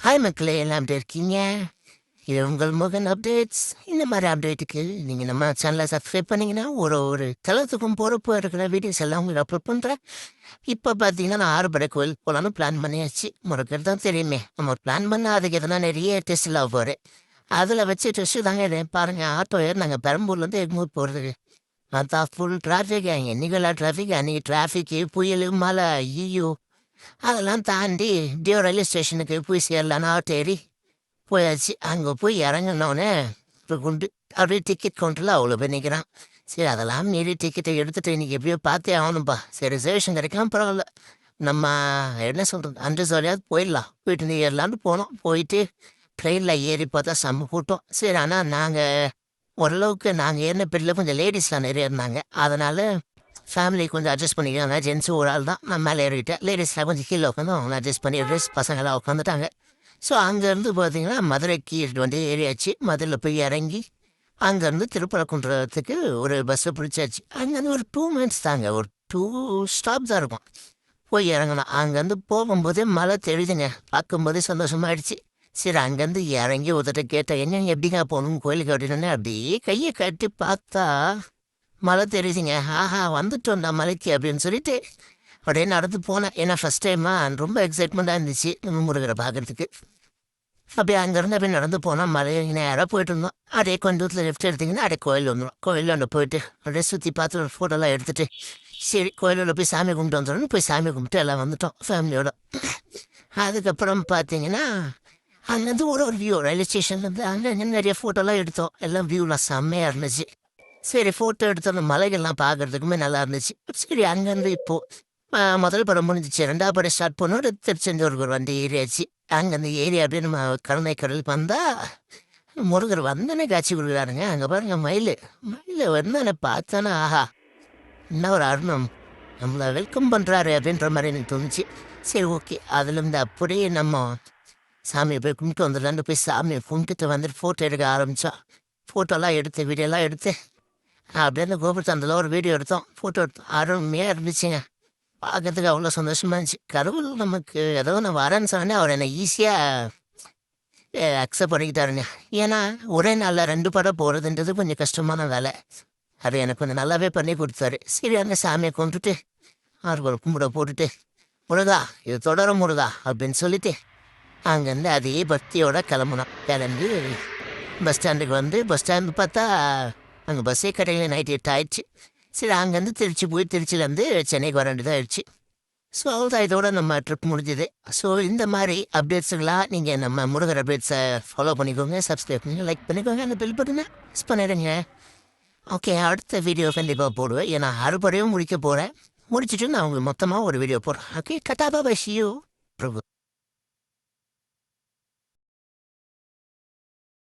Hi மக்களே, எல்லாம் எப்படி இருக்கீங்க? இது உங்கள் முகன் அப்டேட்ஸ். இந்த மாதிரி அப்டேட்டுக்கு நீங்கள் நம்ம சேனலை சப்ஸ்கிரைப் பண்ணிங்கன்னா ஒரு தளத்துக்கும் பொறுப்பு இருக்கிற வீடியோஸ் எல்லாம் உங்களுக்கு அப்லோட் பண்ணுறேன். இப்போ பார்த்தீங்கன்னா நான் ஆறுபடை கோயில் போகலான்னு பிளான் பண்ணியாச்சு. முறைக்கிறது தான் தெரியுமே, நம்ம ஒரு பிளான் பண்ணால் அதுக்கு எதனா நிறைய டெஸ்ட் எல்லாம் போகிறேன். அதில் வச்சு டெஸ்ட்டு தாங்க இது பாருங்கள். ஆட்டோ ஏர் நாங்கள் பெரம்பூர்லேருந்து எக்மூர் போகிறதுக்கு அதான் ஃபுல் டிராஃபிக். என்னைக்கெல்லாம் டிராஃபிக், அன்றைக்கி டிராஃபிக்கு புயல் மழை ஐயோ. அதெல்லாம் தாண்டி இப்படியோ ரயில்வே ஸ்டேஷனுக்கு போய் சேரலான்னு ஆட்டோ ஏறி போயாச்சு. அங்கே போய் இறங்கினோடனே இப்போ குண்டு அப்படியே டிக்கெட் கவுண்டரில் அவ்வளோ பேர் நிற்கிறான். சரி, அதெல்லாம் மீறி டிக்கெட்டை எடுத்துகிட்டு இன்றைக்கி எப்படியோ பார்த்தே ஆகணும்ப்பா. சரி, ரிசர்வேஷன் கிடைக்காம பரவாயில்ல, நம்ம என்ன சொல்கிறது அன்று சொல்லியாவது போயிடலாம். போயிட்டு நீ ஏறலான்னு போனோம். போயிட்டு ட்ரெயினில் ஏறி பார்த்தா செம்ம கூட்டம். சரி, ஆனால் நாங்கள் ஓரளவுக்கு நாங்கள் ஏறின பெரியில் கொஞ்சம் லேடிஸ்லாம் நிறைய இருந்தாங்க. அதனால் ஃபேமிலி கொஞ்சம் அட்ஜஸ்ட் பண்ணிக்கிறாங்க. ஜென்ஸு ஒரு ஆள் தான், நான் மேலே ஏறிவிட்டேன். லேடிஸ்லாம் கொஞ்சம் கீழே உட்காந்து அவங்க அட்ஜஸ்ட் பண்ணி பசங்களாம் உட்காந்துட்டாங்க. ஸோ அங்கேருந்து பார்த்தீங்கன்னா மதுரைக்கு வந்து ஏறியாச்சு. மதுரையில் போய் இறங்கி அங்கேருந்து திருப்பரங்குன்றத்துக்கு ஒரு பஸ்ஸை பிடிச்சாச்சு. அங்கேருந்து ஒரு 2 மினிட்ஸ் தாங்க, ஒரு 2 ஸ்டாப் தான் இருக்கும். போய் இறங்கணும். அங்கேருந்து போகும்போதே மழை தெரியுதுங்க. பார்க்கும்போதே சந்தோஷமாயிடுச்சு. சரி, அங்கேருந்து இறங்கி ஒருத்தட்ட கேட்டேன், எங்கெங்க எப்படிங்க போகணும் கோயிலுக்கு அப்படின்னு. அப்படியே கையை கட்டி பார்த்தா மழை தெரியுதுங்க. ஆஹா, வந்துட்டோம் நான் மலைக்கு அப்படின்னு சொல்லிட்டு அப்படியே நடந்து போனேன். ஏன்னா ஃபஸ்ட் டைமாக ரொம்ப எக்ஸைட்மெண்ட்டாக இருந்துச்சு நம்ம முருகரை பார்க்குறதுக்கு. அப்படியே அங்கேருந்து அப்படியே நடந்து போனால் மலை நேராக போயிட்டு இருந்தோம். அப்படியே கொஞ்சம் தூரத்தில் லெஃப்ட் எடுத்திங்கன்னா அப்படியே கோயில் வந்துடும். கோயிலில் ஒன்று போயிட்டு அப்படியே சுற்றி பார்த்து ஒரு ஃபோட்டோலாம் எடுத்துகிட்டு சரி கோயிலில் போய் சாமி கும்பிட்டு வந்துடணும். போய் சாமி கும்பிட்டு எல்லாம் வந்துட்டோம் ஃபேமிலியோட. அதுக்கப்புறம் பார்த்தீங்கன்னா அங்கேருந்து ஒரு வியூ ரயில்வே ஸ்டேஷன்லேருந்து அங்கே நிறைய ஃபோட்டோலாம் எடுத்தோம். எல்லாம் வியூலாம் செம்மையாக இருந்துச்சு. சரி, ஃபோட்டோ எடுத்து அந்த மலைகள்லாம் பார்க்குறதுக்குமே நல்லா இருந்துச்சு. சரி, அங்கேருந்து இப்போது முதல் படம் முடிஞ்சிச்சு. 2வது படம் ஸ்டார்ட் பண்ணோம். திருச்செந்தூருக்கு ஒரு வண்டி ஏறியாச்சு. அங்கேருந்து ஏறி அப்படியே நம்ம கருணை கடலுக்கு வந்தால் முருகர் வந்தோடனே காட்சி கொடுக்குறாருங்க. அங்கே பாருங்க மயில் வந்தோடனே பார்த்தானே ஆஹா, என்ன ஒரு அருணம், நம்மளை வெல்கம் பண்ணுறாரு அப்படின்ற மாதிரி எனக்கு தோணுச்சு. சரி, ஓகே. அதுலேருந்து அப்படியே நம்ம சாமியை போய் கும்பிட்டு வந்துடலான்னு போய் சாமியை கும்பிட்டு வந்துட்டு ஃபோட்டோ எடுக்க ஆரம்பித்தோம். ஃபோட்டோலாம் எடுத்து வீடியோலாம் எடுத்து அப்படியே அந்த கோபுரத்தாண்டில் ஒரு வீடியோ எடுத்தோம், ஃபோட்டோ எடுத்தோம். அருமையாக இருந்துச்சுங்க. பார்க்கறதுக்கு அவ்வளோ சந்தோஷமாக இருந்துச்சு. கடவுள் நமக்கு ஏதோ நான் வரேன்னு சொன்னேன், அவர் என்னை ஈஸியாக அக்செப்ட் பண்ணிக்கிட்டாருங்க. ஏன்னா ஒரே நாளில் 2 படம் போகிறதுன்றது கொஞ்சம் கஷ்டமான வேலை. அது எனக்கு கொஞ்சம் நல்லாவே பண்ணி கொடுத்தாரு. சரி, அந்த சாமியை கும்பிட்டுட்டு ஒரு கும்பிட போட்டுட்டு முருகா இது தொடரும் முருகா அப்படின்னு சொல்லிட்டு அங்கேருந்து அதே பக்தியோட கிளம்புனோம். கிளம்பி பஸ் ஸ்டாண்டுக்கு வந்து பஸ் ஸ்டாண்டு பார்த்தா அங்கே பஸ்ஸே கிடைக்கல. நைட் 8 ஆயிடுச்சு. சரி, அங்கேருந்து திருச்சி போய் திருச்சியிலேருந்து சென்னைக்கு வர வேண்டியதாக ஆயிடுச்சு. ஸோ அவ்வளோதான், இதோட நம்ம ட்ரிப் முடிஞ்சுது. ஸோ இந்த மாதிரி அப்டேட்ஸுங்களாம் நீங்கள் நம்ம முருகர் அப்டேட்ஸை ஃபாலோ பண்ணிக்கோங்க, சப்ஸ்கிரைப் பண்ணி லைக் பண்ணிக்கோங்க, அந்த பில் பண்ணுங்க, மிஸ் பண்ணிடுங்க. ஓகே, அடுத்த வீடியோ கண்டிப்பாக போடுவேன். ஏன்னா அறுபடையும் முடிக்க போகிறேன். முடிச்சுட்டு நான் உங்களுக்கு மொத்தமாக ஒரு வீடியோ போடுறேன். ஓகே, கட்டாபா பை சி யூ பிரபு.